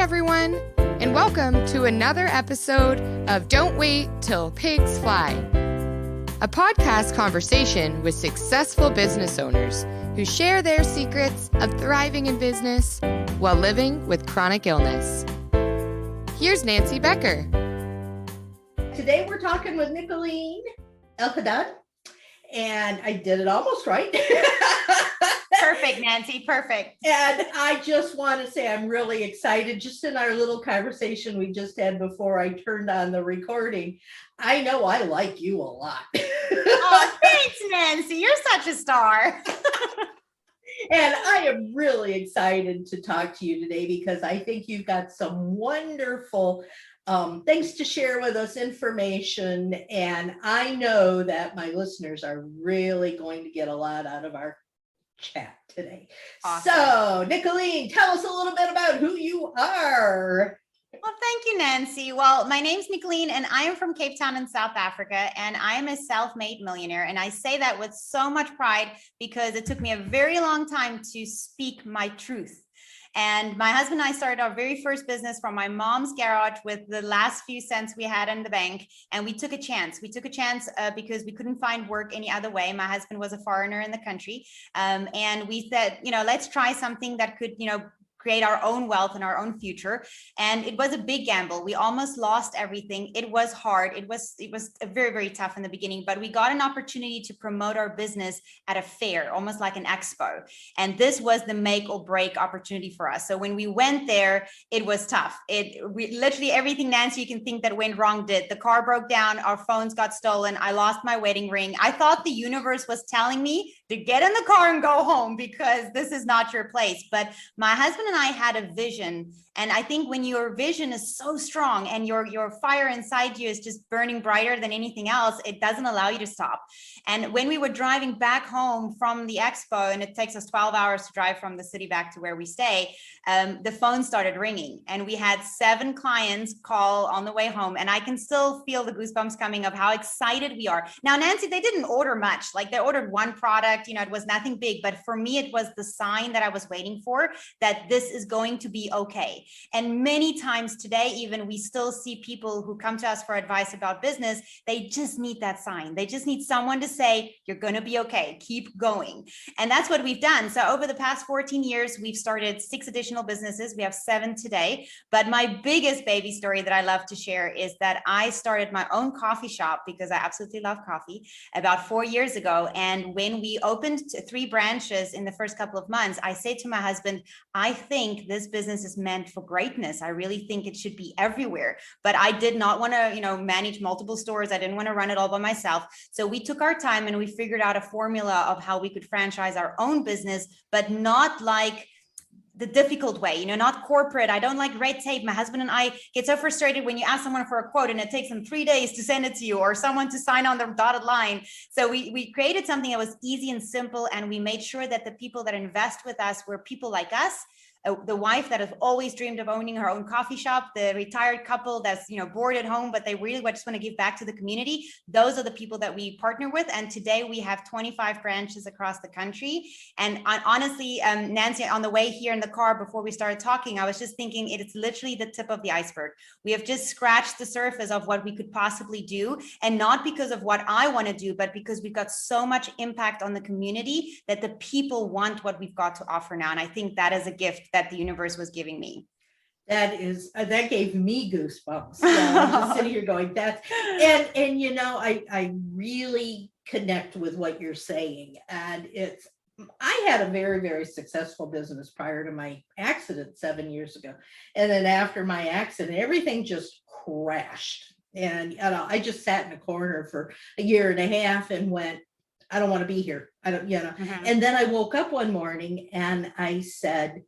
everyone, and welcome to another episode of Don't Wait Till Pigs Fly, a podcast conversation with successful business owners who share their secrets of thriving in business while living with chronic illness. Here's Nancy Becker. Today we're talking with Nicolene Elhadad, and I did it almost right. Perfect, Nancy, perfect. And I just want to say I'm really excited. Just in our little conversation we just had before I turned on the recording, I know I like you a lot. Oh, thanks, Nancy. You're such a star. And I am really excited to talk to you today because I think you've got some wonderful things to share with us, information. And I know that my listeners are really going to get a lot out of our chat today. Awesome. So, Nicolene, tell us a little bit about who you are. Well, thank you, Nancy. Well, my name's Nicolene, and I am from Cape Town in South Africa, and I am a self-made millionaire. And I say that with so much pride because it took me a very long time to speak my truth. And my husband and I started our very first business from my mom's garage with the last few cents we had in the bank. And we took a chance. We took a chance because we couldn't find work any other way. My husband was a foreigner in the country. And we said, let's try something that could, create our own wealth and our own future. And it was a big gamble. We almost lost everything. It was hard. It was very, very tough in the beginning, but we got an opportunity to promote our business at a fair, almost like an expo. And this was the make or break opportunity for us. So when we went there, it was tough. We literally everything, Nancy, you can think that went wrong did. The car broke down. Our phones got stolen. I lost my wedding ring. I thought the universe was telling me to get in the car and go home because this is not your place. But my husband and I had a vision. And I think when your vision is so strong and your fire inside you is just burning brighter than anything else, it doesn't allow you to stop. And when we were driving back home from the expo, and it takes us 12 hours to drive from the city back to where we stay, the phone started ringing. And we had 7 clients call on the way home. And I can still feel the goosebumps coming of how excited we are. Now, Nancy, they didn't order much. Like they ordered one product, it was nothing big. But for me, it was the sign that I was waiting for, that this is going to be okay. And many times today, even we still see people who come to us for advice about business. They just need that sign. They just need someone to say, you're going to be okay. Keep going. And that's what we've done. So over the past 14 years, we've started 6 additional businesses. We have 7 today. But my biggest baby story that I love to share is that I started my own coffee shop because I absolutely love coffee about 4 years ago. And when we opened 3 branches in the first couple of months, I said to my husband, I think this business is meant for greatness. I really think it should be everywhere. But I did not want to, manage multiple stores. I didn't want to run it all by myself. So we took our time and we figured out a formula of how we could franchise our own business, but not like the difficult way, not corporate. I don't like red tape. My husband and I get so frustrated when you ask someone for a quote and it takes them 3 days to send it to you or someone to sign on the dotted line. So we created something that was easy and simple. And we made sure that the people that invest with us were people like us. The wife that has always dreamed of owning her own coffee shop, the retired couple that's bored at home, but they really just want to give back to the community. Those are the people that we partner with. And today we have 25 branches across the country. And honestly, Nancy, on the way here in the car before we started talking, I was just thinking it's literally the tip of the iceberg. We have just scratched the surface of what we could possibly do. And not because of what I want to do, but because we've got so much impact on the community that the people want what we've got to offer now. And I think that is a gift that the universe was giving me. That gave me goosebumps. Yeah, I'm just sitting here going, I really connect with what you're saying. And I had a very, very successful business prior to my accident 7 years ago. And then after my accident, everything just crashed. And I just sat in a corner for a year and a half and went, I don't want to be here. I don't, Mm-hmm. And then I woke up one morning and I said,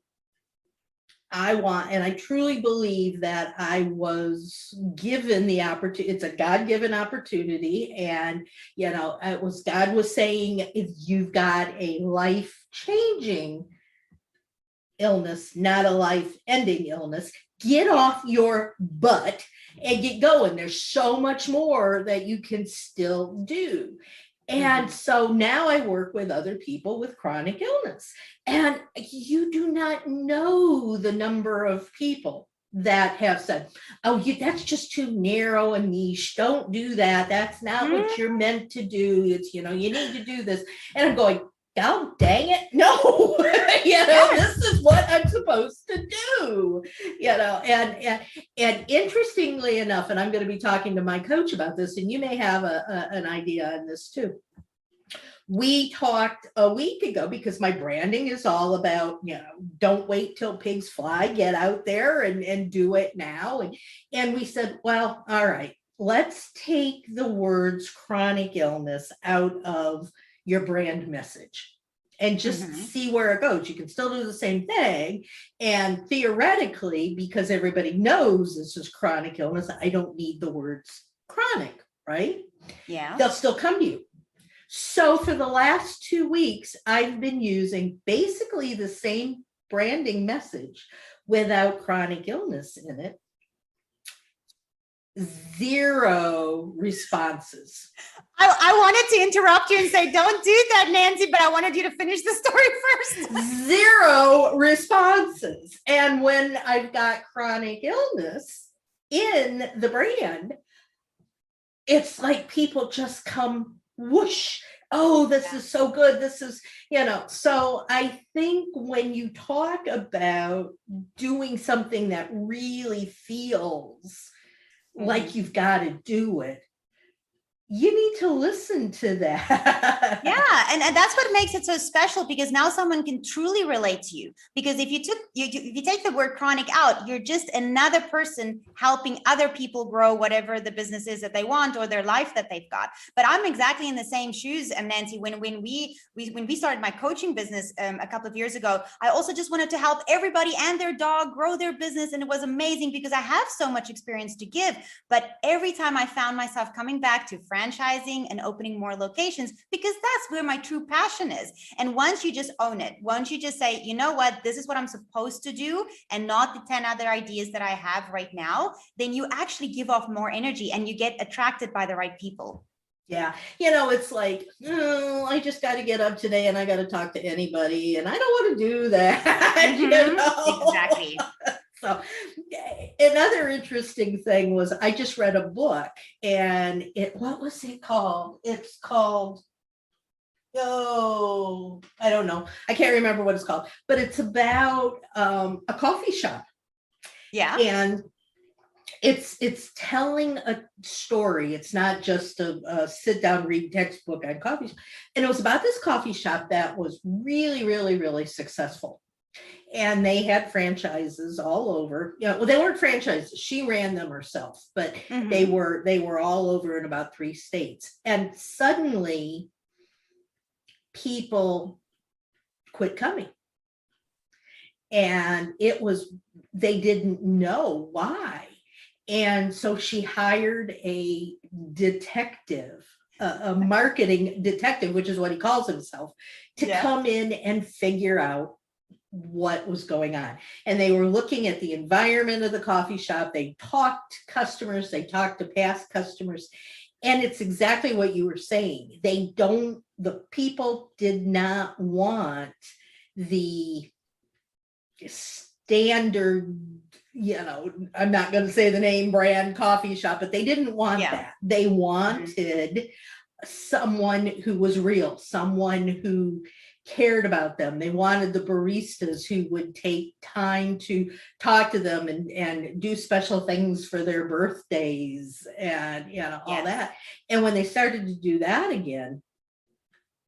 and I truly believe that I was given the opportunity. It's a God-given opportunity. And, it was God was saying, if you've got a life-changing illness, not a life-ending illness, get off your butt and get going. There's so much more that you can still do. And so now I work with other people with chronic illness. And you do not know the number of people that have said, oh, that's just too narrow a niche. Don't do that. That's not what you're meant to do. It's, you need to do this. And I'm going, oh, dang it. No, this is what I'm supposed to do, and interestingly enough, and I'm going to be talking to my coach about this, and you may have an idea on this too. We talked a week ago, because my branding is all about, don't wait till pigs fly, get out there and do it now. And we said, well, all right, let's take the words chronic illness out of your brand message and just see where it goes. You can still do the same thing. And theoretically, because everybody knows this is chronic illness, I don't need the words chronic, right? Yeah. They'll still come to you. So for the last 2 weeks, I've been using basically the same branding message without chronic illness in it. 0 responses. I wanted to interrupt you and say, don't do that, Nancy, but I wanted you to finish the story first. 0 responses. And when I've got chronic illness in the brand, it's like people just come whoosh. Oh, this is so good. This is, so I think when you talk about doing something that really feels like you've got to do it, you need to listen to that. Yeah. And that's what makes it so special, because now someone can truly relate to you. Because if you take the word chronic out, you're just another person helping other people grow whatever the business is that they want or their life that they've got. But I'm exactly in the same shoes, Nancy. When we started my coaching business a couple of years ago, I also just wanted to help everybody and their dog grow their business. And it was amazing because I have so much experience to give. But every time I found myself coming back to franchising and opening more locations, because that's where my true passion is. And once you just own it, once you just say, you know what, this is what I'm supposed to do and not the 10 other ideas that I have right now, then you actually give off more energy and you get attracted by the right people. Yeah. It's like, I just got to get up today and I got to talk to anybody and I don't want to do that. Exactly. So another interesting thing was I just read a book and what was it called? It's called, I don't know. I can't remember what it's called, but it's about a coffee shop. Yeah. And it's telling a story. It's not just a sit down, read textbook on coffee. And it was about this coffee shop that was really, really, really successful. And they had franchises all over. Well, they weren't franchises. She ran them herself, but they were all over in about 3 states. And suddenly people quit coming. And they didn't know why. And so she hired a detective, a marketing detective, which is what he calls himself, to come in and figure out what was going on. And they were looking at the environment of the coffee shop. They talked to customers, they talked to past customers. And it's exactly what you were saying. The people did not want the standard, I'm not going to say the name brand coffee shop, but they didn't want that. They wanted someone who was real, someone who cared about them. They wanted the baristas who would take time to talk to them and do special things for their birthdays and all that. And when they started to do that again,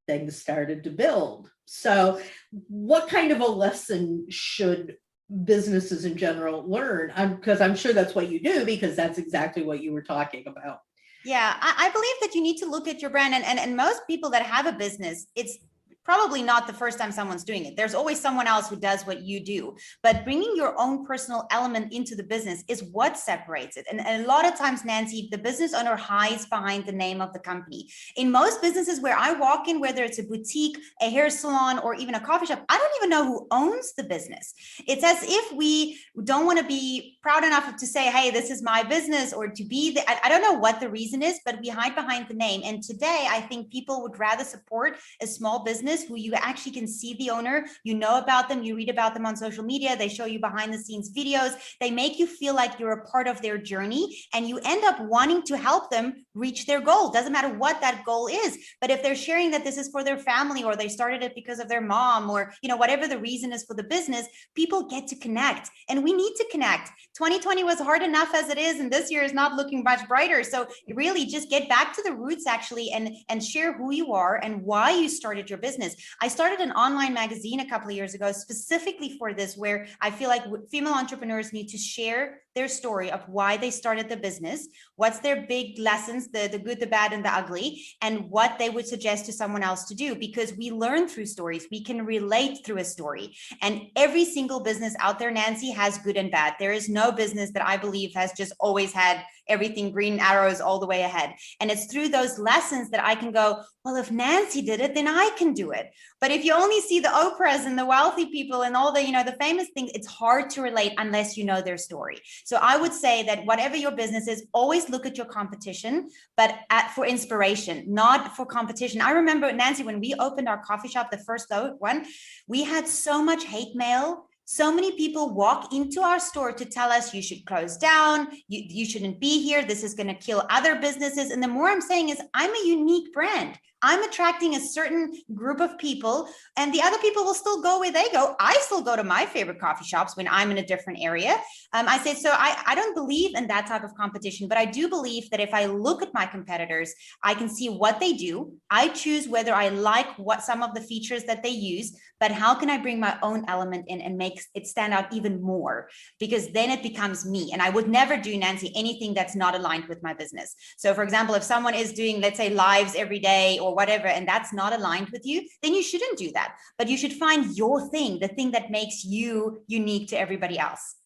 things started to build. So what kind of a lesson should businesses in general learn? Because I'm sure that's what you do, because that's exactly what you were talking about. Yeah, I believe that you need to look at your brand, and most people that have a business, it's probably not the first time someone's doing it. There's always someone else who does what you do, but bringing your own personal element into the business is what separates it. And a lot of times, Nancy, the business owner hides behind the name of the company. In most businesses where I walk in, whether it's a boutique, a hair salon, or even a coffee shop, I don't even know who owns the business. It's as if we don't want to be proud enough to say, hey, this is my business, or to be I don't know what the reason is, but we hide behind the name. And today, I think people would rather support a small business business who you actually can see the owner, you know about them, you read about them on social media, they show you behind the scenes videos, they make you feel like you're a part of their journey, and you end up wanting to help them reach their goal. Doesn't matter what that goal is, but if they're sharing that this is for their family, or they started it because of their mom, or whatever the reason is for the business, people get to connect, and we need to connect. 2020 was hard enough as it is, and this year is not looking much brighter. So really just get back to the roots actually, and share who you are and why you started your business. I started an online magazine a couple of years ago specifically for this, where I feel like female entrepreneurs need to share their story of why they started the business, what's their big lessons, the good, the bad, and the ugly, and what they would suggest to someone else to do, because we learn through stories. We can relate through a story. And every single business out there, Nancy, has good and bad. There is no business that I believe has just always had everything green arrows all the way ahead. And it's through those lessons that I can go, well, if Nancy did it, then I can do it. But if you only see the Oprahs and the wealthy people and all the, the famous things, it's hard to relate unless you know their story. So I would say that whatever your business is, always look at your competition, but for inspiration, not for competition. I remember, Nancy, when we opened our coffee shop, the first one, we had so much hate mail. So many people walk into our store to tell us you should close down, you shouldn't be here, this is going to kill other businesses. And the more I'm saying is, I'm a unique brand. I'm attracting a certain group of people, and the other people will still go where they go. I still go to my favorite coffee shops when I'm in a different area. I say, so I don't believe in that type of competition, but I do believe that if I look at my competitors, I can see what they do. I choose whether I like what some of the features that they use, but how can I bring my own element in and make it stand out even more? Because then it becomes me. And I would never do, Nancy, anything that's not aligned with my business. So for example, if someone is doing, let's say, lives every day or whatever, and that's not aligned with you, then you shouldn't do that. But you should find your thing, the thing that makes you unique to everybody else.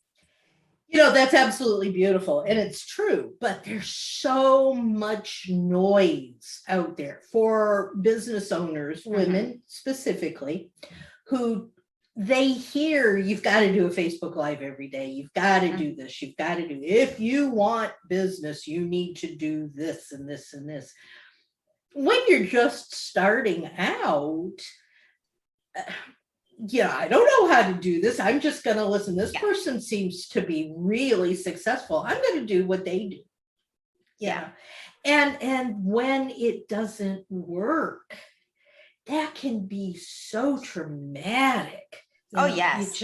That's absolutely beautiful. And it's true, but there's so much noise out there for business owners, women specifically, who they hear you've got to do a Facebook Live every day. You've got to do this. You've got to do, if you want business, you need to do this and this and this. When you're just starting out, I don't know how to do this. I'm just going to listen. This person seems to be really successful. I'm going to do what they do. Yeah. And when it doesn't work, that can be so traumatic. Yes.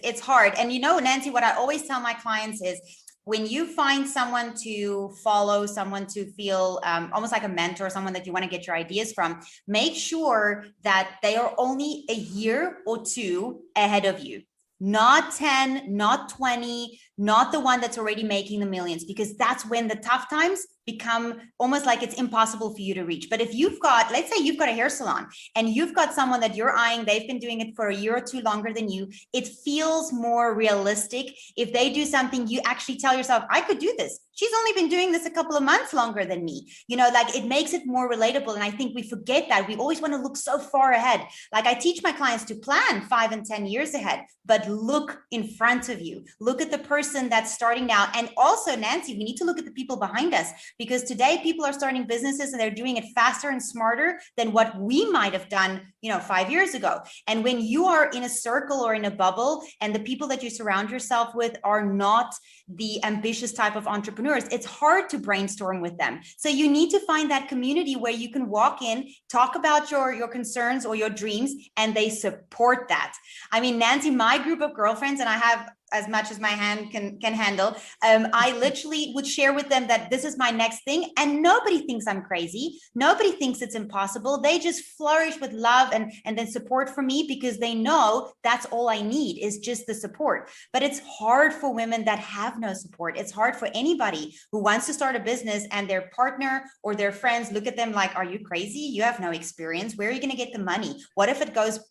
It's hard. And Nancy, what I always tell my clients is, when you find someone to follow, someone to feel almost like a mentor, someone that you want to get your ideas from, make sure that they are only a year or two ahead of you. Not 10, not 20, not the one that's already making the millions, because that's when the tough times become almost like it's impossible for you to reach. But if you've got, let's say you've got a hair salon and you've got someone that you're eyeing, they've been doing it for a year or two longer than you, it feels more realistic. If they do something, you actually tell yourself, I could do this. She's only been doing this a couple of months longer than me. Like it makes it more relatable. And I think we forget that. We always want to look so far ahead. Like I teach my clients to plan 5 and 10 years ahead, but look in front of you. Look at the person that's starting now. And also, Nancy, we need to look at the people behind us, because today people are starting businesses and they're doing it faster and smarter than what we might have done, 5 years ago. And when you are in a circle or in a bubble and the people that you surround yourself with are not the ambitious type of entrepreneurs, it's hard to brainstorm with them. So you need to find that community where you can walk in, talk about your concerns or your dreams, and they support that. I mean, Nancy, my group of girlfriends, and I have as much as my hand can handle, I literally would share with them that this is my next thing, and nobody thinks I'm crazy. Nobody thinks it's impossible. They just flourish with love and then support from me, because they know that's all I need is just the support. But it's hard for women that have no support. It's hard for anybody who wants to start a business and their partner or their friends look at them like, are you crazy? You have no experience. Where are you going to get the money? What if it goes,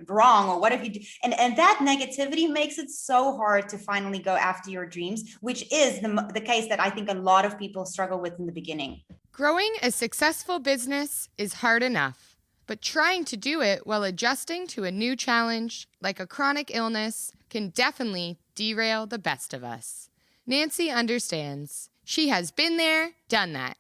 wrong? Or what if you do? And that negativity makes it so hard to finally go after your dreams, which is the case that I think a lot of people struggle with in the beginning. Growing a successful business is hard enough, but trying to do it while adjusting to a new challenge, like a chronic illness, can definitely derail the best of us. Nancy understands. She has been there, done that.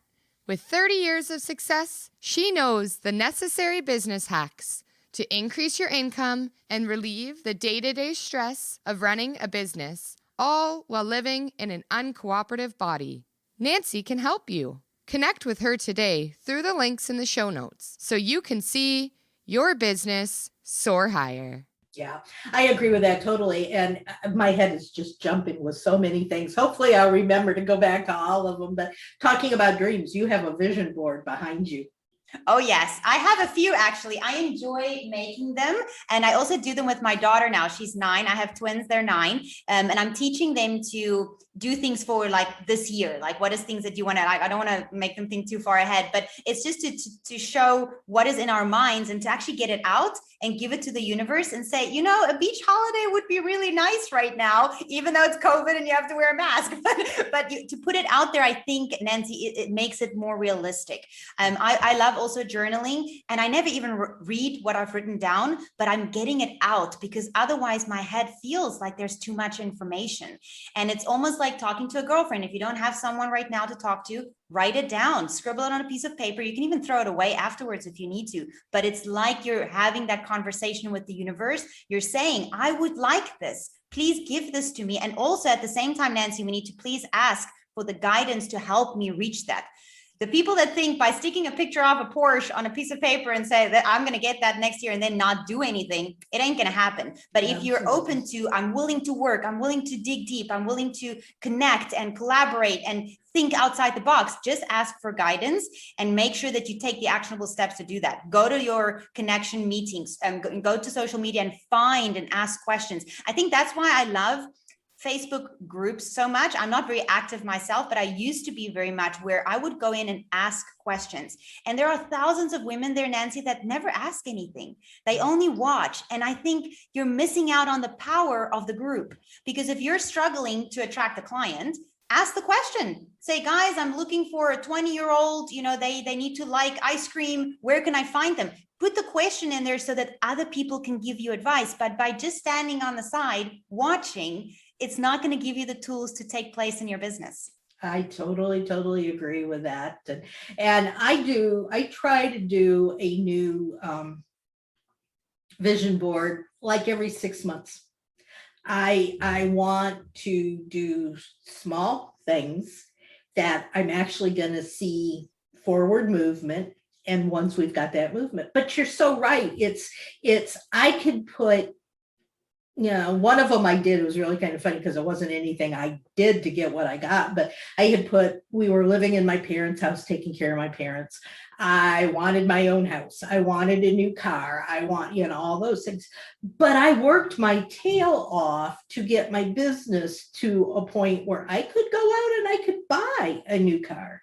With 30 years of success, she knows the necessary business hacks to increase your income and relieve the day-to-day stress of running a business, all while living in an uncooperative body. Nancy can help you. Connect with her today through the links in the show notes so you can see your business soar higher. Yeah, I agree with that totally. And my head is just jumping with so many things. Hopefully I'll remember to go back to all of them. But talking about dreams, you have a vision board behind you. Oh, yes. I have a few, actually. I enjoy making them. And I also do them with my daughter now. She's 9. I have twins. They're 9. And I'm teaching them to do things for like this year. Like, what is things that you want to, I don't want to make them think too far ahead, but it's just to show what is in our minds and to actually get it out and give it to the universe and say, you know, a beach holiday would be really nice right now, even though it's COVID and you have to wear a mask. But to put it out there, I think, Nancy, it makes it more realistic. I love also journaling, and I never even read what I've written down, but I'm getting it out because otherwise my head feels like there's too much information. And it's almost like talking to a girlfriend. If you don't have someone right now to talk to, write it down, scribble it on a piece of paper. You can even throw it away afterwards if you need to, but it's like you're having that conversation with the universe. You're saying, I would like this. Please give this to me. And also at the same time, Nancy, we need to please ask for the guidance to help me reach that. The people that think by sticking a picture of a Porsche on a piece of paper and say that I'm going to get that next year and then not do anything, it ain't going to happen. But if you're open to, I'm willing to work, I'm willing to dig deep, I'm willing to connect and collaborate and think outside the box, just ask for guidance and make sure that you take the actionable steps to do that. Go to your connection meetings and go to social media and find and ask questions. I think that's why I love Facebook groups so much. I'm not very active myself, but I used to be very much where I would go in and ask questions. And there are thousands of women there, Nancy, that never ask anything. They only watch. And I think you're missing out on the power of the group, because if you're struggling to attract a client, ask the question. Say, guys, I'm looking for a 20-year-old, you know, they need to like ice cream. Where can I find them? Put the question in there so that other people can give you advice. But by just standing on the side, watching, it's not going to give you the tools to take place in your business. I totally agree with that. And I try to do a new vision board like every 6 months. I want to do small things that I'm actually going to see forward movement. And once we've got that movement, but you're so right. I could put, you know, one of them I did was really kind of funny because it wasn't anything I did to get what I got, but I had put, we were living in my parents' house, taking care of my parents. I wanted my own house. I wanted a new car. I want, you know, all those things, but I worked my tail off to get my business to a point where I could go out and I could buy a new car.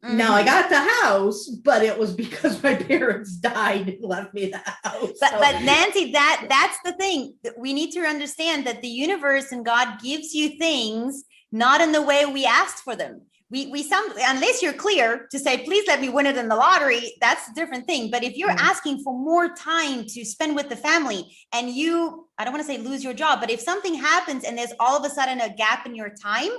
Mm-hmm. Now I got the house, but it was because my parents died and left me the house. But Nancy, that's the thing. We need to understand that the universe and God gives you things not in the way we asked for them. Unless you're clear to say, please let me win it in the lottery, that's a different thing. But if you're asking for more time to spend with the family and you, I don't want to say lose your job, but if something happens and there's all of a sudden a gap in your time,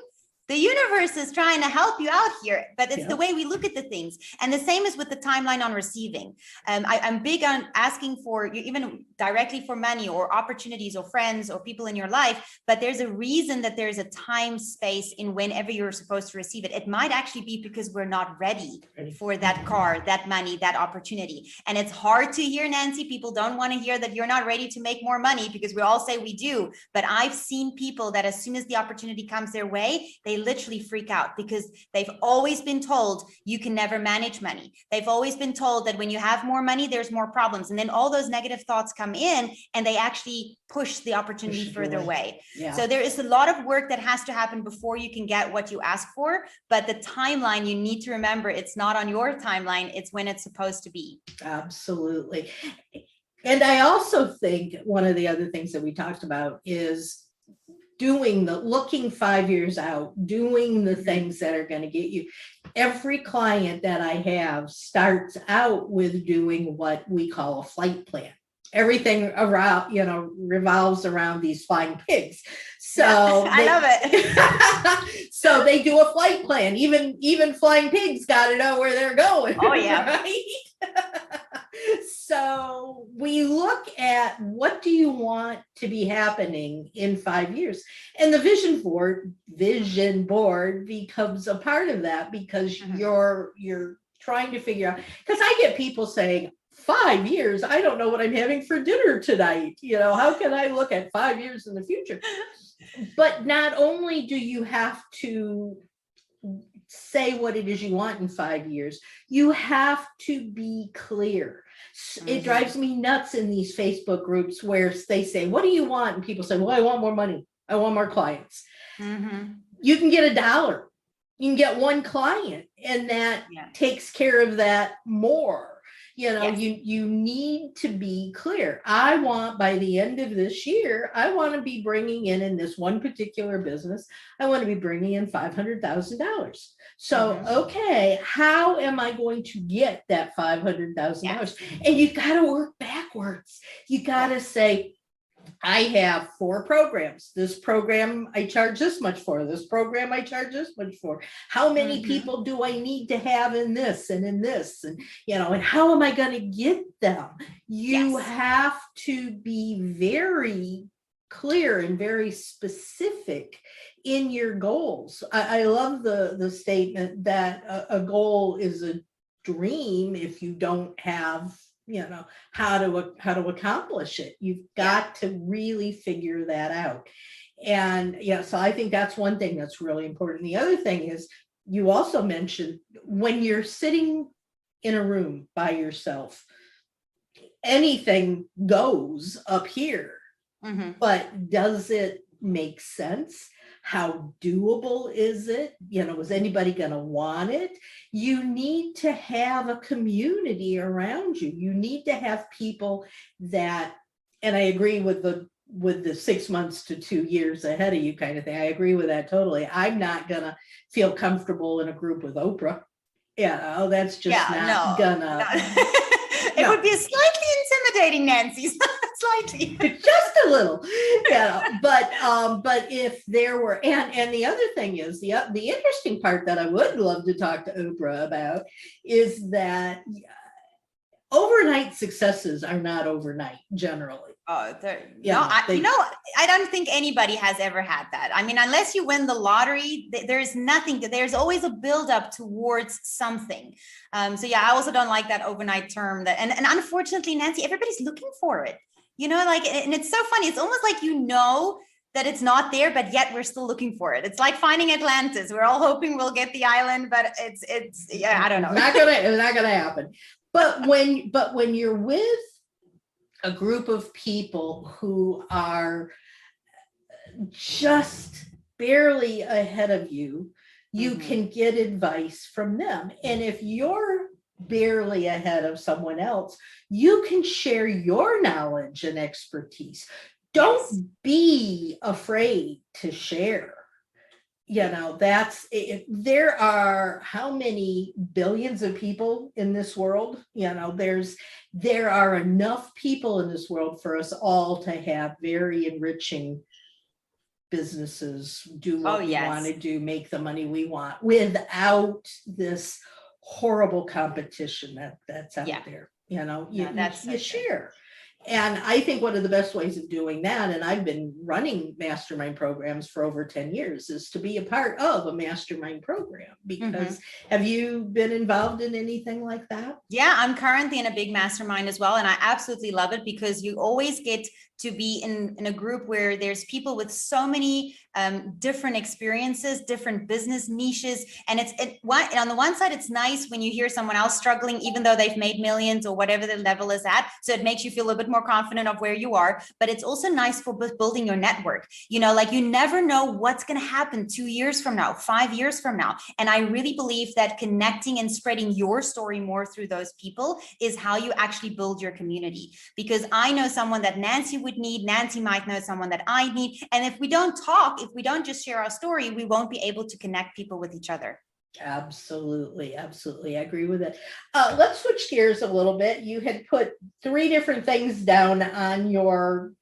the universe is trying to help you out here, but it's the way we look at the things. And the same is with the timeline on receiving. I'm big on asking for you, even directly for money or opportunities or friends or people in your life, but there's a reason that there's a time space in whenever you're supposed to receive it. It might actually be because we're not ready for that car, that money, that opportunity. And it's hard to hear, Nancy. People don't want to hear that you're not ready to make more money because we all say we do. But I've seen people that as soon as the opportunity comes their way, they literally freak out because they've always been told you can never manage money. They've always been told that when you have more money, there's more problems. And then all those negative thoughts come in and they actually push the opportunity further away. Yeah. So there is a lot of work that has to happen before you can get what you ask for. But the timeline, you need to remember, it's not on your timeline. It's when it's supposed to be. Absolutely. And I also think one of the other things that we talked about is looking 5 years out, doing the things that are going to get you. Every client that I have starts out with doing what we call a flight plan. everything around, revolves around these flying pigs. So I love it. So they do a flight plan. Even flying pigs got to know where they're going. Oh yeah. Right? So we look at what do you want to be happening in 5 years, and the vision board becomes a part of that, because you're trying to figure out. Because I get people saying, 5 years, I don't know what I'm having for dinner tonight. How can I look at 5 years in the future? But not only do you have to say what it is you want in 5 years, you have to be clear. It drives me nuts in these Facebook groups where they say, what do you want? And people say, well, I want more money. I want more clients. You can get $1. You can get one client, and that takes care of that more. You need to be clear. I want, by the end of this year, I want to be bringing in this one particular business, I want to be bringing in $500,000. So, okay, how am I going to get that $500,000? And you've got to work backwards. You got to say, I have 4 programs. This program I charge this much for. This program I charge this much for. How many people do I need to have in this and in this? And, and how am I going to get them? You have to be very clear and very specific in your goals. I love the statement that a goal is a dream if you don't have how to accomplish it. You've got to really figure that out. And so I think that's one thing that's really important. The other thing is, you also mentioned, when you're sitting in a room by yourself, anything goes up here, but does it make sense? How doable is it? Is anybody going to want it? You need to have a community around you. You need to have people that, and I agree with the 6 months to 2 years ahead of you kind of thing. I agree with that totally. I'm not going to feel comfortable in a group with Oprah. That's just gonna. It would be slightly intimidating, Nancy. Slightly. Just a little. But if there were, and the other thing is, the interesting part that I would love to talk to Oprah about is that overnight successes are not overnight generally. Oh, I don't think anybody has ever had that. I mean, unless you win the lottery, there's nothing. There's always a buildup towards something. So I also don't like that overnight term. And unfortunately, Nancy, everybody's looking for it. And it's so funny. It's almost like that it's not there, but yet we're still looking for it. It's like finding Atlantis. We're all hoping we'll get the island, but it's I don't know. It's not gonna happen. But when you're with a group of people who are just barely ahead of you, you can get advice from them. And if you're barely ahead of someone else, you can share your knowledge and expertise. Don't be afraid to share. That's it. There are how many billions of people in this world? There are enough people in this world for us all to have very enriching businesses, do what we want to do, make the money we want, without this horrible competition that's out there. You share. And I think one of the best ways of doing that, and I've been running mastermind programs for over 10 years, is to be a part of a mastermind program. Because have you been involved in anything like that? Yeah, I'm currently in a big mastermind as well. And I absolutely love it, because you always get to be in a group where there's people with so many different experiences, different business niches. And on the one side, it's nice when you hear someone else struggling, even though they've made millions or whatever the level is at. So it makes you feel a bit more confident of where you are. But it's also nice for building your network. You never know what's going to happen 2 years from now, 5 years from now. And I really believe that connecting and spreading your story more through those people is how you actually build your community. Because I know someone that Nancy would need, Nancy might know someone that I need. And if we don't talk, if we don't just share our story, we won't be able to connect people with each other. Absolutely. Absolutely. I agree with it. Let's switch gears a little bit. You had put 3 different things down on your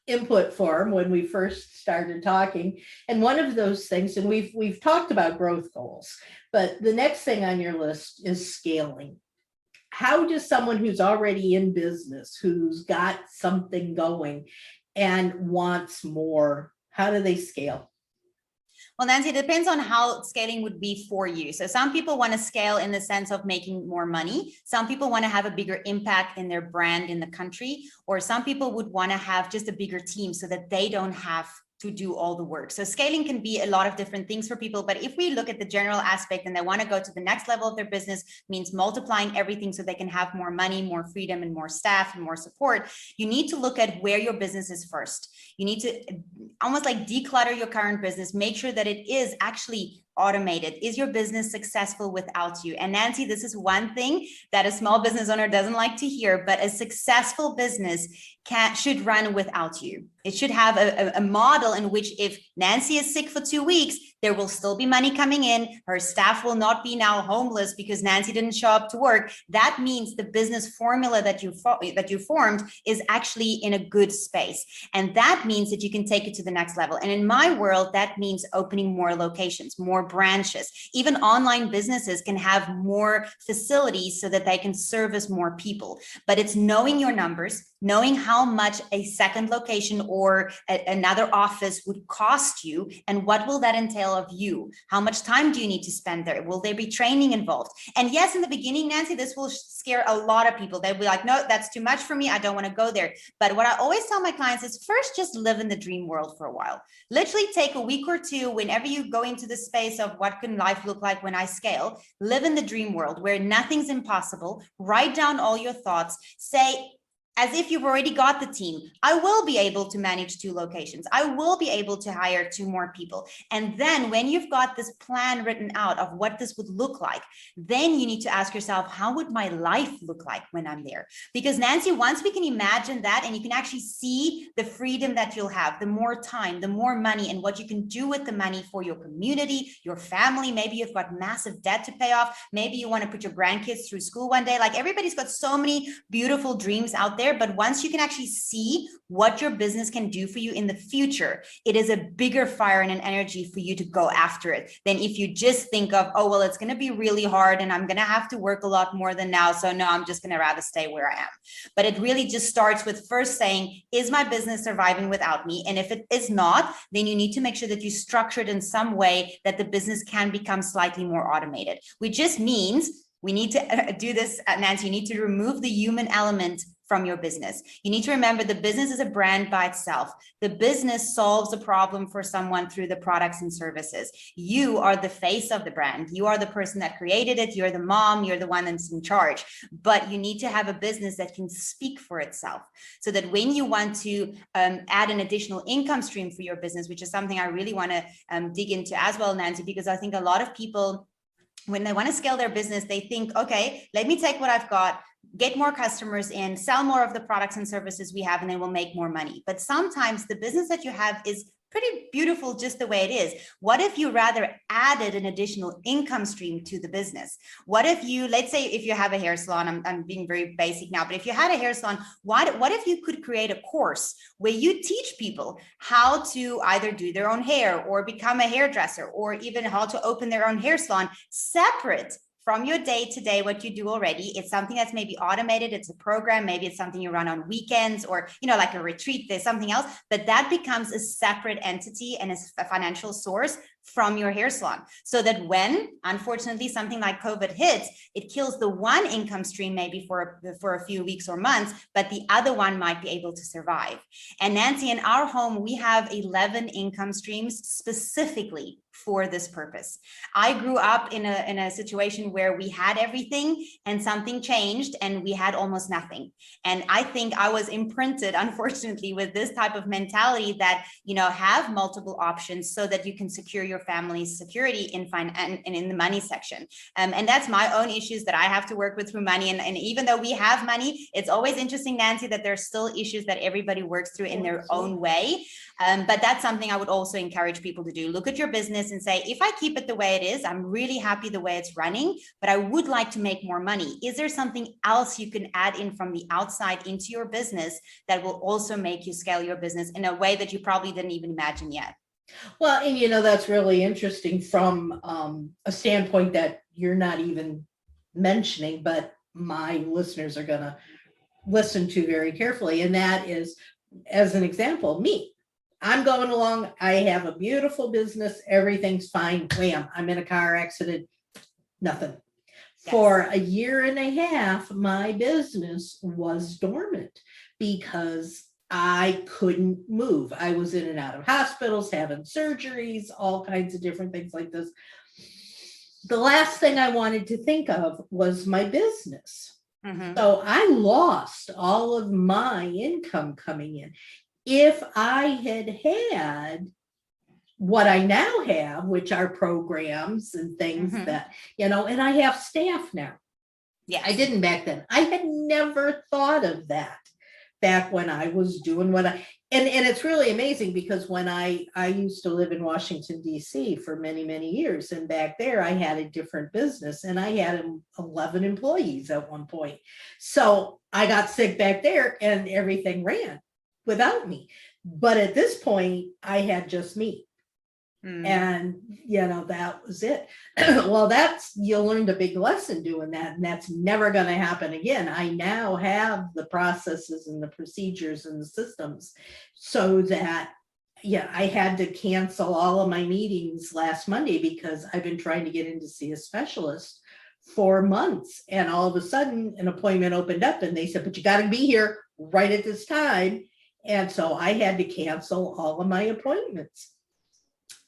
input form when we first started talking. And one of those things, and we've talked about growth goals, but the next thing on your list is scaling. How does someone who's already in business, who's got something going and wants more, how do they scale? Well, Nancy, it depends on how scaling would be for you. So some people want to scale in the sense of making more money. Some people want to have a bigger impact in their brand in the country, or some people would want to have just a bigger team so that they don't have to do all the work. So scaling can be a lot of different things for people. But if we look at the general aspect and they want to go to the next level of their business, means multiplying everything so they can have more money, more freedom, and more staff and more support, you need to look at where your business is first. You need to almost like declutter your current business, make sure that it is actually automated. Is your business successful without you? And Nancy, this is one thing that a small business owner doesn't like to hear, but a successful business should run without you. It should have a model in which if Nancy is sick for 2 weeks, there will still be money coming in. Her staff will not be now homeless because Nancy didn't show up to work. That means the business formula that you formed is actually in a good space. And that means that you can take it to the next level. And in my world, that means opening more locations, more branches. Even online businesses can have more facilities so that they can service more people. But it's knowing your numbers, knowing how much a second location or another office would cost you, and what will that entail of you? How much time do you need to spend there? Will there be training involved? And yes, in the beginning, Nancy, this will scare a lot of people. They'll be like, no, that's too much for me. I don't want to go there. But what I always tell my clients is first, just live in the dream world for a while. Literally take a week or two whenever you go into the space of what can life look like when I scale. Live in the dream world where nothing's impossible. Write down all your thoughts. Say, as if you've already got the team, I will be able to manage 2 locations. I will be able to hire 2 more people. And then when you've got this plan written out of what this would look like, then you need to ask yourself, how would my life look like when I'm there? Because Nancy, once we can imagine that and you can actually see the freedom that you'll have, the more time, the more money, and what you can do with the money for your community, your family. Maybe you've got massive debt to pay off. Maybe you want to put your grandkids through school one day. Like everybody's got so many beautiful dreams out there. But once you can actually see what your business can do for you in the future, it is a bigger fire and an energy for you to go after it than if you just think of, oh, well, it's going to be really hard and I'm going to have to work a lot more than now. So no, I'm just going to rather stay where I am. But it really just starts with first saying, is my business surviving without me? And if it is not, then you need to make sure that you structure it in some way that the business can become slightly more automated, which just means we need to do this, Nancy, you need to remove the human element from your business. You need to remember the business is a brand by itself. The business solves a problem for someone through the products and services. You are the face of the brand. You are the person that created it. You're the mom. You're the one that's in charge. But you need to have a business that can speak for itself so that when you want to add an additional income stream for your business, which is something I really want to dig into as well, Nancy, because I think a lot of people, when they want to scale their business, they think, okay, let me take what I've got, get more customers in, sell more of the products and services we have, and then we'll make more money. But sometimes the business that you have is pretty beautiful just the way it is. What if you rather added an additional income stream to the business? What if you, let's say if you have a hair salon, I'm being very basic now, but if you had a hair salon, what if you could create a course where you teach people how to either do their own hair or become a hairdresser or even how to open their own hair salon separate from your day-to-day, what you do already? It's something that's maybe automated. It's a program. Maybe it's something you run on weekends or, like a retreat, there's something else, but that becomes a separate entity and is a financial source from your hair salon. So that when, unfortunately, something like COVID hits, it kills the one income stream maybe for a few weeks or months, but the other one might be able to survive. And Nancy, in our home, we have 11 income streams specifically for this purpose. I grew up in a situation where we had everything and something changed and we had almost nothing. And I think I was imprinted, unfortunately, with this type of mentality that, have multiple options so that you can secure your your family's security in and in the money section. And that's my own issues that I have to work with through money. And even though we have money, it's always interesting, Nancy, that there's still issues that everybody works through in their own way. But that's something I would also encourage people to do. Look at your business and say, if I keep it the way it is, I'm really happy the way it's running, but I would like to make more money. Is there something else you can add in from the outside into your business that will also make you scale your business in a way that you probably didn't even imagine yet? Well, and that's really interesting from a standpoint that you're not even mentioning, but my listeners are going to listen to very carefully. And that is, as an example, me. I'm going along. I have a beautiful business. Everything's fine. Wham, I'm in a car accident. Nothing. Yes. For a year and a half, my business was dormant because I couldn't move. I was in and out of hospitals, having surgeries, all kinds of different things like this. The last thing I wanted to think of was my business. Mm-hmm. So I lost all of my income coming in. If I had what I now have, which are programs and things mm-hmm. that, and I have staff now. Yeah, I didn't back then. I had never thought of that back when I was doing what and it's really amazing because when I used to live in Washington, D.C. for many, many years. And back there, I had a different business and I had 11 employees at one point. So I got sick back there and everything ran without me. But at this point, I had just me. And, that was it. Well, you learned a big lesson doing that. And that's never going to happen again. I now have the processes and the procedures and the systems so that, I had to cancel all of my meetings last Monday because I've been trying to get in to see a specialist for months. And all of a sudden an appointment opened up and they said, but you got to be here right at this time. And so I had to cancel all of my appointments.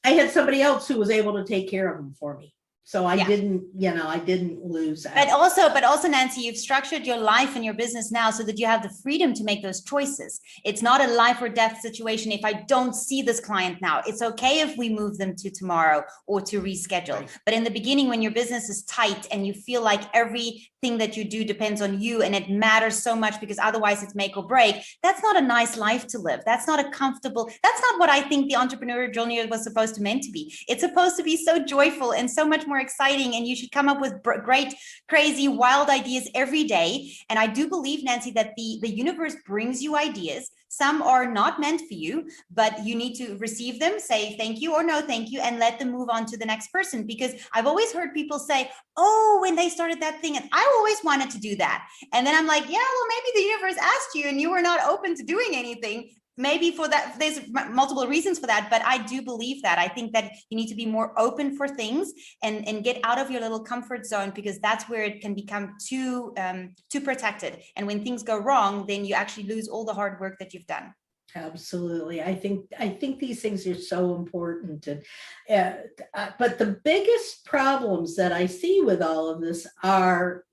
I had somebody else who was able to take care of them for me. So I didn't lose out. But also, Nancy, you've structured your life and your business now so that you have the freedom to make those choices. It's not a life or death situation. If I don't see this client now, it's okay if we move them to tomorrow or to reschedule. Right. But in the beginning, when your business is tight and you feel like everything that you do depends on you and it matters so much because otherwise it's make or break, that's not a nice life to live. That's not that's not what I think the entrepreneurial journey was supposed to meant to be. It's supposed to be so joyful and so much more exciting, and you should come up with great, crazy, wild ideas every day. And I do believe, Nancy, that the universe brings you ideas. Some are not meant for you, but you need to receive them, say thank you or no thank you, and let them move on to the next person. Because I've always heard people say, oh, when they started that thing, and I always wanted to do that. And then I'm like, yeah, well, maybe the universe asked you and you were not open to doing anything. Maybe for that, there's multiple reasons for that, but I do believe that. I think that you need to be more open for things and get out of your little comfort zone, because that's where it can become too protected. And when things go wrong, then you actually lose all the hard work that you've done. Absolutely. I think these things are so important. And but the biggest problems that I see with all of this are,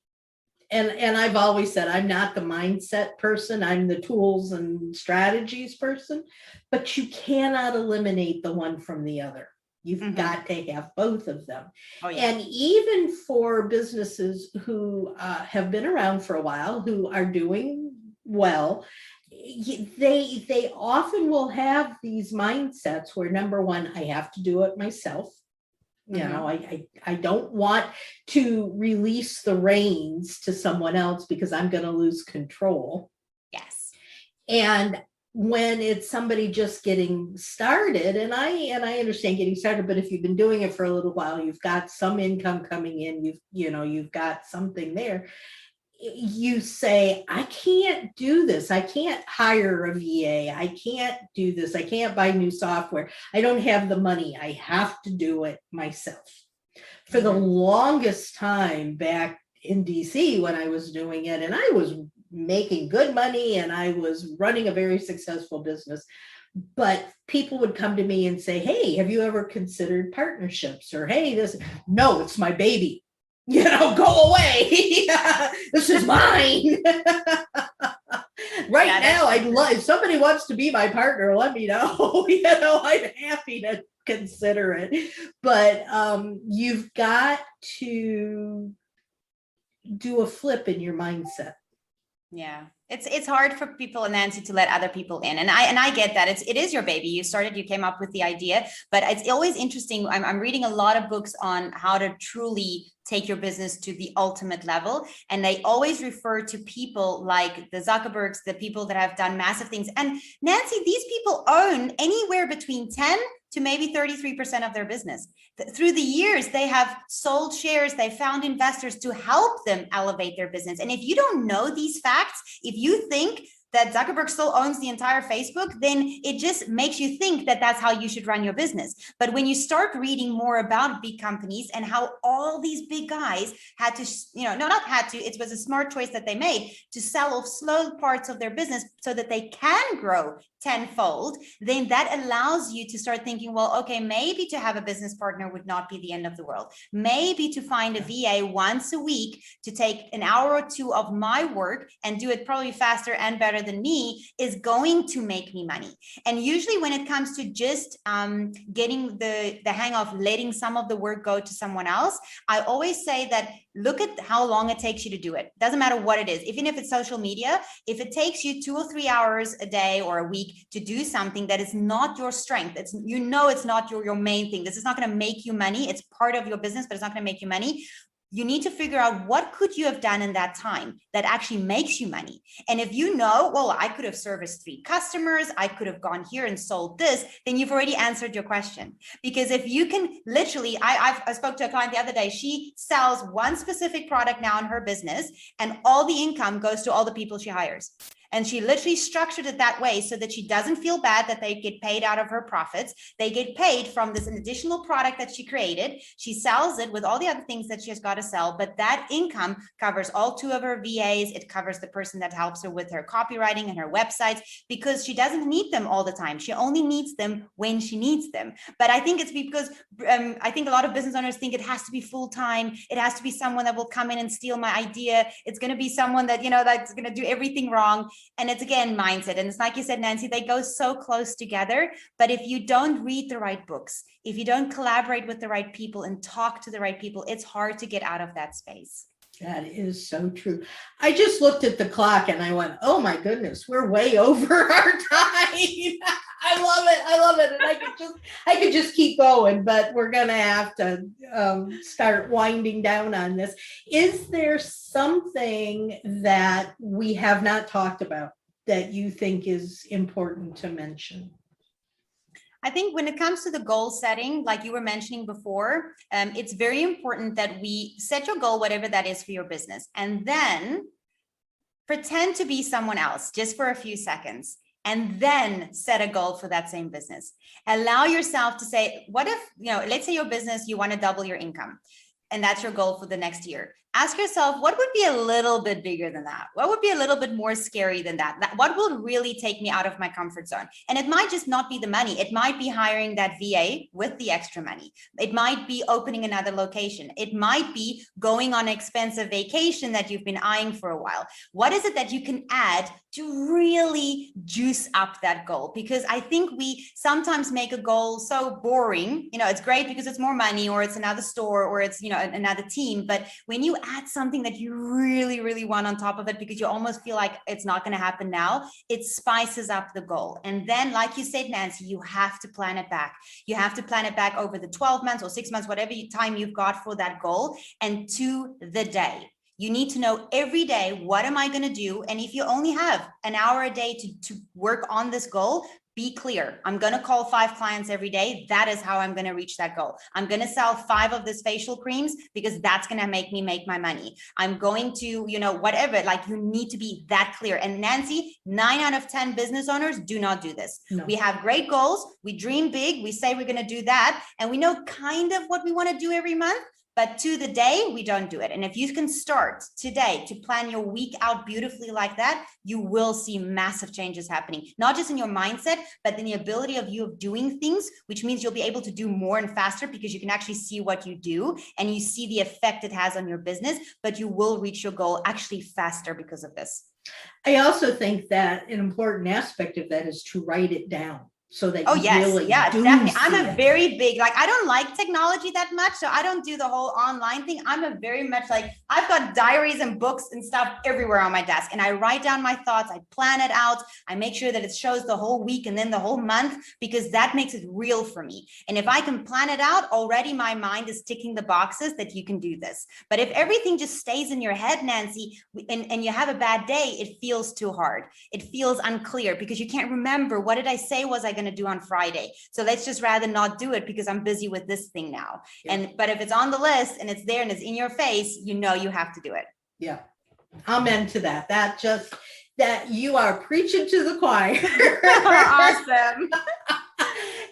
and I've always said, I'm not the mindset person. I'm the tools and strategies person, but you cannot eliminate the one from the other. You've mm-hmm. got to have both of them. Oh, yeah. And even for businesses who have been around for a while, who are doing well, they often will have these mindsets where, number one, I have to do it myself. Mm-hmm. I don't want to release the reins to someone else because I'm going to lose control. Yes. And when it's somebody just getting started, and I understand getting started, but if you've been doing it for a little while, you've got some income coming in, you've got something there. You say, I can't do this. I can't hire a VA. I can't do this. I can't buy new software. I don't have the money. I have to do it myself. For the longest time back in DC when I was doing it, and I was making good money and I was running a very successful business, but people would come to me and say, hey, have you ever considered partnerships? Or, hey, no, it's my baby. Go away. This is mine. Right Yeah, now, that's I'd love, if somebody wants to be my partner, let me know. I'm happy to consider it. But you've got to do a flip in your mindset. Yeah, it's hard for people, Nancy, to let other people in, and I get that. It is your baby. You started, you came up with the idea, but it's always interesting. I'm reading a lot of books on how to truly take your business to the ultimate level, and they always refer to people like the Zuckerbergs, the people that have done massive things. And Nancy, these people own anywhere between 10 to maybe 33% of their business. Through the years, they have sold shares, they found investors to help them elevate their business. And if you don't know these facts, if you think that Zuckerberg still owns the entire Facebook, then it just makes you think that that's how you should run your business. But when you start reading more about big companies and how all these big guys had to, not had to, it was a smart choice that they made to sell off slow parts of their business so that they can grow tenfold, then that allows you to start thinking, well, okay, maybe to have a business partner would not be the end of the world. Maybe to find a VA once a week to take an hour or two of my work and do it probably faster and better than me is going to make me money. And usually when it comes to just getting the hang of letting some of the work go to someone else, I always say that look at how long it takes you to do it. Doesn't matter what it is. Even if it's social media, if it takes you 2 or 3 hours a day or a week to do something that is not your strength, it's not your main thing. This is not going to make you money. It's part of your business, but it's not going to make you money. You need to figure out what could you have done in that time that actually makes you money. And if you know, well, I could have serviced 3 customers, I could have gone here and sold this, then you've already answered your question. Because if you can literally, I spoke to a client the other day, she sells one specific product now in her business and all the income goes to all the people she hires. And she literally structured it that way so that she doesn't feel bad that they get paid out of her profits. They get paid from this additional product that she created. She sells it with all the other things that she has got to sell, but that income covers all 2 of her VAs. It covers the person that helps her with her copywriting and her websites because she doesn't need them all the time. She only needs them when she needs them. But I think it's because I think a lot of business owners think it has to be full-time. It has to be someone that will come in and steal my idea. It's going to be someone that, that's going to do everything wrong. And it's again, mindset. And it's like you said, Nancy, they go so close together. But if you don't read the right books, if you don't collaborate with the right people and talk to the right people, it's hard to get out of that space. That is so true. I just looked at the clock and I went, oh my goodness, we're way over our time. I love it. And I could just keep going, but we're going to have to start winding down on this. Is there something that we have not talked about that you think is important to mention? I think when it comes to the goal setting, like you were mentioning before, it's very important that we set your goal, whatever that is for your business, and then pretend to be someone else just for a few seconds, and then set a goal for that same business. Allow yourself to say, what if, let's say your business, you want to double your income, and that's your goal for the next year. Ask yourself, what would be a little bit bigger than that? What would be a little bit more scary than that? What will really take me out of my comfort zone? And it might just not be the money. It might be hiring that VA with the extra money. It might be opening another location. It might be going on an expensive vacation that you've been eyeing for a while. What is it that you can add to really juice up that goal? Because I think we sometimes make a goal so boring. It's great because it's more money, or it's another store, or it's, another team. But when you add something that you really, really want on top of it, because you almost feel like it's not going to happen now, it spices up the goal. And then, like you said, Nancy, you have to plan it back. You have to plan it back over the 12 months or 6 months, whatever time you've got for that goal, and to the day. You need to know every day, what am I going to do? And if you only have an hour a day to work on this goal, be clear. I'm going to call 5 clients every day. That is how I'm going to reach that goal. I'm going to sell 5 of these facial creams because that's going to make me make my money. I'm going to, whatever, like you need to be that clear. And Nancy, 9 out of 10 business owners do not do this. No. We have great goals. We dream big. We say we're going to do that. And we know kind of what we want to do every month. But to the day, we don't do it. And if you can start today to plan your week out beautifully like that, you will see massive changes happening, not just in your mindset, but in the ability of you of doing things, which means you'll be able to do more and faster because you can actually see what you do and you see the effect it has on your business, but you will reach your goal actually faster because of this. I also think that an important aspect of that is to write it down so that you yes, really yeah, do definitely. see I'm a it. very big, like, I don't like technology that much, so I don't do the whole online thing. I'm a very much like, I've got diaries and books and stuff everywhere on my desk, and I write down my thoughts, I plan it out, I make sure that it shows the whole week and then the whole month, because that makes it real for me. And if I can plan it out, already my mind is ticking the boxes that you can do this. But if everything just stays in your head, Nancy, and you have a bad day, it feels too hard. It feels unclear because you can't remember, what did I say was I going to do on Friday? So let's just rather not do it because I'm busy with this thing now. Yeah. But if it's on the list and it's there and it's in your face, you know you have to do it. Yeah. Amen to that. That you are preaching to the choir. Awesome.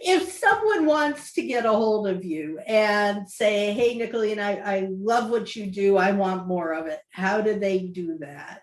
If someone wants to get a hold of you and say, hey, Nicolene, I love what you do, I want more of it, how do they do that?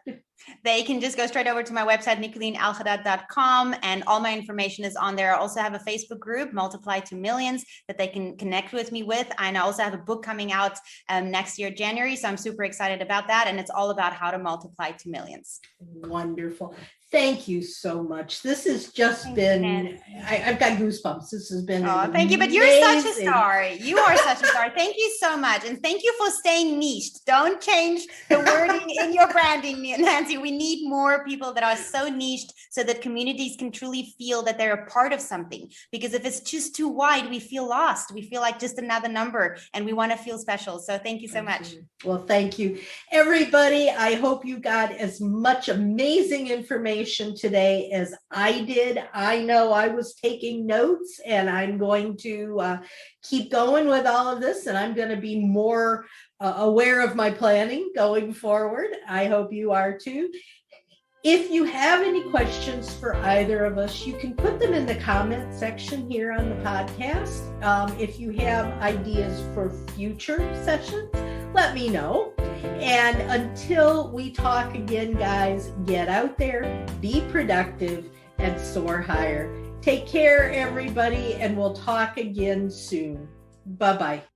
They can just go straight over to my website, NicoleneElhadad.com, and all my information is on there. I also have a Facebook group, Multiply to Millions, that they can connect with me with. And I also have a book coming out next year, January. So I'm super excited about that. And it's all about how to multiply to millions. Wonderful. Thank you so much. This has just been, I've got goosebumps. This has been thank you. But you're such a star. You are such a star. Thank you so much. And thank you for staying niched. Don't change the wording in your branding, Nancy. We need more people that are so niched so that communities can truly feel that they're a part of something. Because if it's just too wide, we feel lost. We feel like just another number, and we want to feel special. So thank you so much. Well, thank you, everybody. I hope you got as much amazing information today as I did. I know I was taking notes, and I'm going to keep going with all of this, and I'm going to be more aware of my planning going forward. I hope you are too. If you have any questions for either of us, you can put them in the comment section here on the podcast. If you have ideas for future sessions, let me know. And until we talk again, guys, get out there, be productive, and soar higher. Take care, everybody, and we'll talk again soon. Bye-bye.